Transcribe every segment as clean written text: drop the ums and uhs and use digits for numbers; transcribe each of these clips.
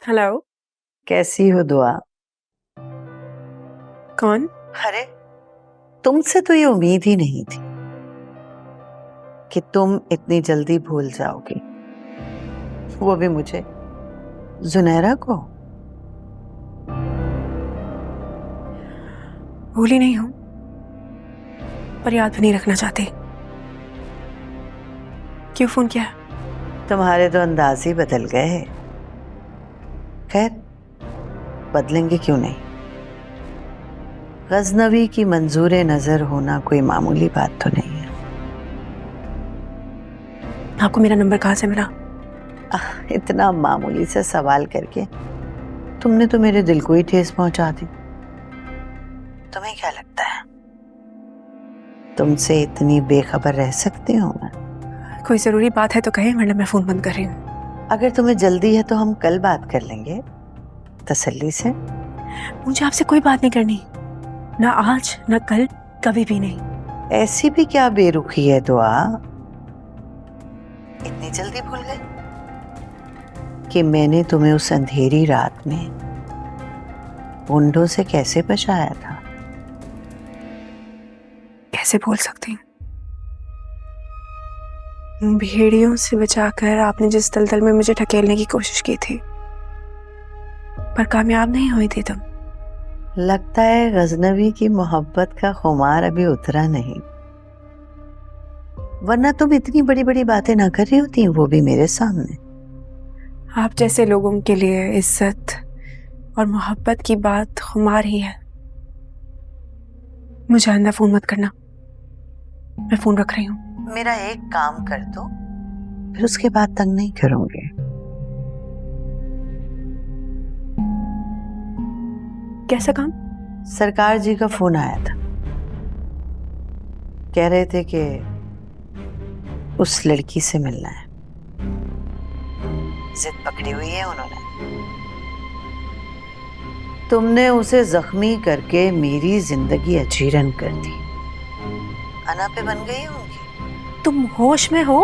Hello. कैसी हो दुआ? कौन? अरे तुमसे तो ये उम्मीद ही नहीं थी कि तुम इतनी जल्दी भूल जाओगी, वो भी मुझे, जुनैरा को। भूली नहीं हूं, पर याद भी नहीं रखना चाहती। क्यों फोन किया? तुम्हारे तो अंदाज ही बदल गए। खैर, बदलेंगे क्यों नहीं। गजनवी की मंजूर नजर होना कोई मामूली बात तो नहीं है। आपको मेरा नंबर कहाँ से मिला? इतना मामूली सा सवाल करके तुमने तो मेरे दिल को ही ठेस पहुंचा दी। तुम्हें क्या लगता है तुमसे इतनी बेखबर रह सकती हूँ मैं? कोई जरूरी बात है तो कहें, वरना मैं फोन बंद कर रही हूँ। अगर तुम्हें जल्दी है तो हम कल बात कर लेंगे तसल्ली से। मुझे आपसे कोई बात नहीं करनी, ना आज ना कल, कभी भी नहीं। ऐसी भी क्या बेरुखी है दुआ, इतनी जल्दी भूल गए कि मैंने तुम्हें उस अंधेरी रात में गुंडों से कैसे बचाया था? कैसे भूल सकती हूँ? भेड़ियों से बचाकर आपने जिस दलदल में मुझे ढकेलने की कोशिश की थी, पर कामयाब नहीं हुई थी तुम। लगता है गजनवी की मोहब्बत का खुमार अभी उतरा नहीं, वरना तुम इतनी बड़ी बड़ी बातें ना कर रही होती, वो भी मेरे सामने। आप जैसे लोगों के लिए इज्जत और मोहब्बत की बात खुमार ही है। मुझे आइंदा फोन मत करना, मैं फोन रख रही हूँ। मेरा एक काम कर दो, फिर उसके बाद तंग नहीं करूंगी। कैसा काम? सरकार जी का फोन आया था, कह रहे थे कि उस लड़की से मिलना है। जिद पकड़ी हुई है उन्होंने। तुमने उसे जख्मी करके मेरी जिंदगी अजीरन कर दी। अना पे बन गई उनकी। तुम होश में हो?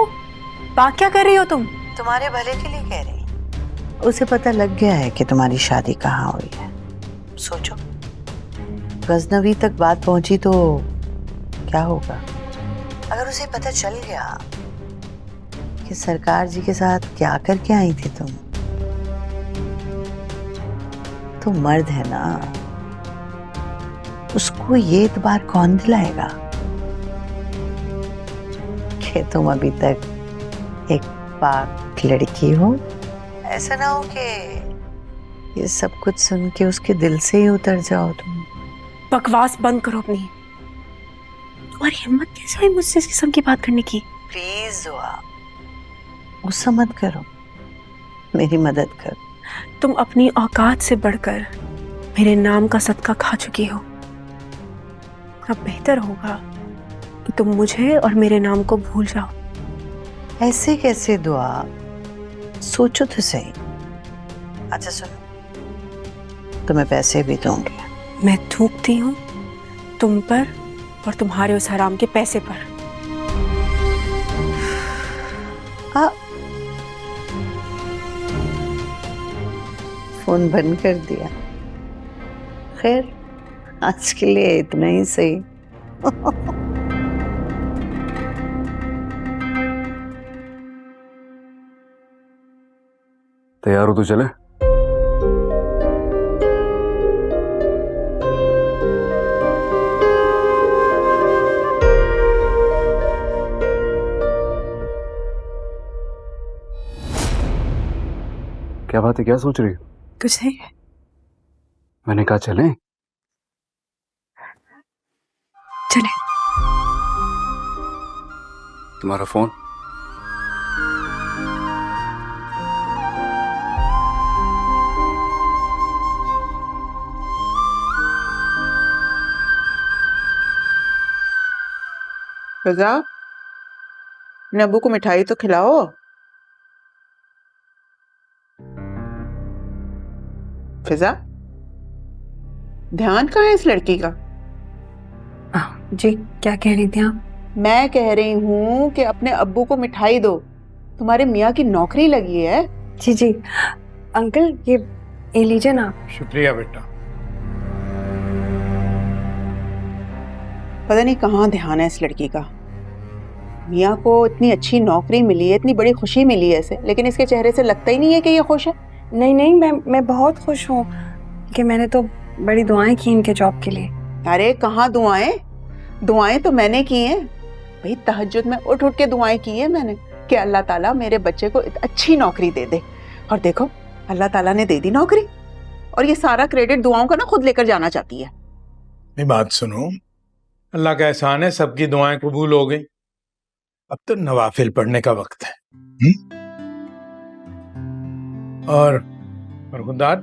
बात क्या कर रही हो तुम? तुम्हारे भले के लिए कह रही। उसे पता लग गया है कि तुम्हारी शादी कहाँ हुई है। सोचो, गजनवी तक बात पहुंची तो क्या होगा? अगर उसे पता चल गया कि सरकार जी के साथ क्या करके आई थी तुम, तो मर्द है ना, उसको ये इतबार कौन दिलाएगा कि तुम अभी तक एक पाक लड़की हो? ऐसा ना हो कि ये सब कुछ सुन के उसके दिल से ही उतर जाओ तुम। बकवास बंद करो अपनी। तुम्हारी हिम्मत कैसे हुई मुझसे इस किस्म की बात करने की? प्लीज दुआ, गुस्सा मत करो, मेरी मदद करो। तुम अपनी औकात से बढ़कर मेरे नाम का सदका खा चुकी हो। अब बेहतर होगा कि तुम मुझे और मेरे नाम को भूल जाओ। ऐसे कैसे दुआ, सोचो तो सही। अच्छा सुनो, तुम्हें पैसे भी दूंगी। मैं थूकती हूँ तुम पर और तुम्हारे उस हराम के पैसे पर। हाँ, फोन बंद कर दिया। खैर, आज के लिए इतना ही सही। तैयार हो तो चले? क्या बात है, क्या सोच रही हो? कुछ नहीं। मैंने कहा चलें। चले। तुम्हारा फोन? फिजा, अपने अब्बू को मिठाई तो खिलाओ। फिजा, ध्यान कहाँ है इस लड़की का? जी, क्या कह रही थी आप? मैं कह रही हूँ कि अपने अब्बू को मिठाई दो, तुम्हारे मियाँ की नौकरी लगी है। जी जी, अंकल ये लीजिए ना। शुक्रिया बेटा। पता नहीं कहाँ ध्यान है इस लड़की का। मियाँ को इतनी अच्छी नौकरी मिली है, इतनी बड़ी खुशी मिली है इसे, लेकिन इसके चेहरे से लगता ही नहीं है कि ये खुश है। नहीं नहीं, मैं बहुत खुश हूँ कि मैंने तो बड़ी दुआएं की इनके जॉब के लिए। अरे कहाँ दुआएं, दुआएं तो मैंने की हैं भाई। तहज्जुद में उठ उठ के दुआएं की है मैंने कि अल्लाह ताला मेरे बच्चे को अच्छी नौकरी दे दे। और देखो अल्लाह ताला ने दे दी नौकरी, और ये सारा क्रेडिट दुआओं का ना खुद लेकर जाना चाहती है। मेरी बात सुनो, अल्लाह का एहसान है सबकी दुआएं कबूल हो गई। अब तो नवाफिल पढ़ने का वक्त है। और खुदा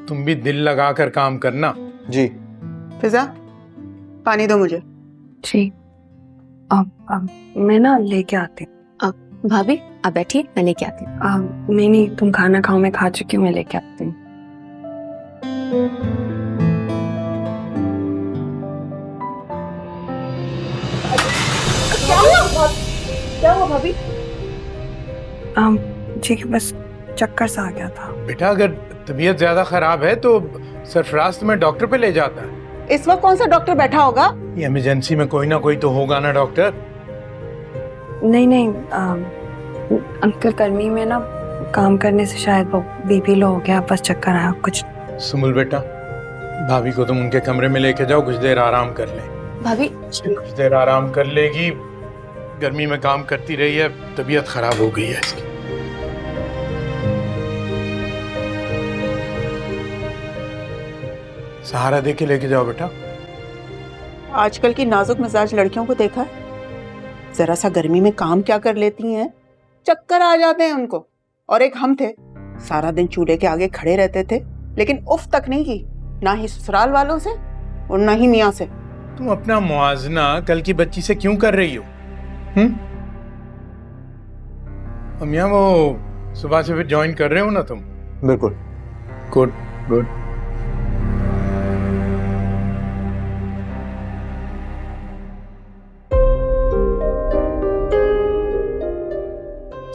तुम भी दिल लगा कर काम करना। जी। फिजा पानी दो मुझे। जी अब मैं ना लेके आती हूँ। भाभी आप बैठिए, मैं लेके आती हूँ। नहीं तुम खाना खाओ, मैं खा चुकी हूँ, मैं लेके आती हूँ। क्या हुआ भाभी? जी बस चक्कर सा आ गया था। बेटा अगर तबीयत ज्यादा खराब है तो सरफराज तुम्हें डॉक्टर पे ले जाता है। इस वक्त कौन सा डॉक्टर बैठा होगा? ये इमरजेंसी में कोई ना कोई तो होगा ना डॉक्टर। नहीं अंकल गर्मी में ना काम करने से शायद वो बीपी लो हो गया, बस चक्कर आया कुछ। सुमुल बेटा, भाभी को तुम उनके कमरे में लेके जाओ, कुछ देर आराम कर ले। भाभी कुछ देर आराम कर लेगी, गर्मी में काम करती रही है, तबीयत खराब हो गई है इसकी। सहारा दे के लेके जाओ बेटा। आजकल की नाजुक मिजाज लड़कियों को देखा है, जरा सा गर्मी में काम क्या कर लेती हैं, चक्कर आ जाते हैं उनको। और एक हम थे, सारा दिन चूल्हे के आगे खड़े रहते थे, लेकिन उफ तक नहीं की, ना ही ससुराल वालों से और ना ही मियाँ से। तुम अपना मुआवजना कल की बच्ची से क्यों कर रही हो? मियाँ वो सुबह से फिर ज्वाइन कर रहे हो ना तुम? बिल्कुल। Good good.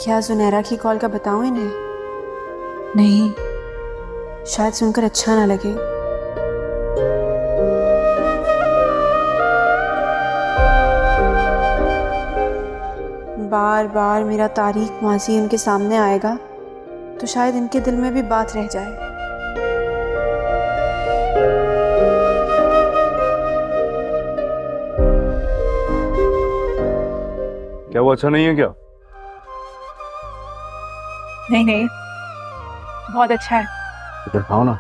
क्या जुनैरा की कॉल का बताऊं इन्हें? नहीं, शायद सुनकर अच्छा ना लगे। बार बार मेरा तारीख माजी उनके सामने आएगा तो शायद इनके दिल में भी बात रह जाए। क्या वो अच्छा नहीं है क्या? नहीं बहुत अच्छा है। इधर खाओ ना।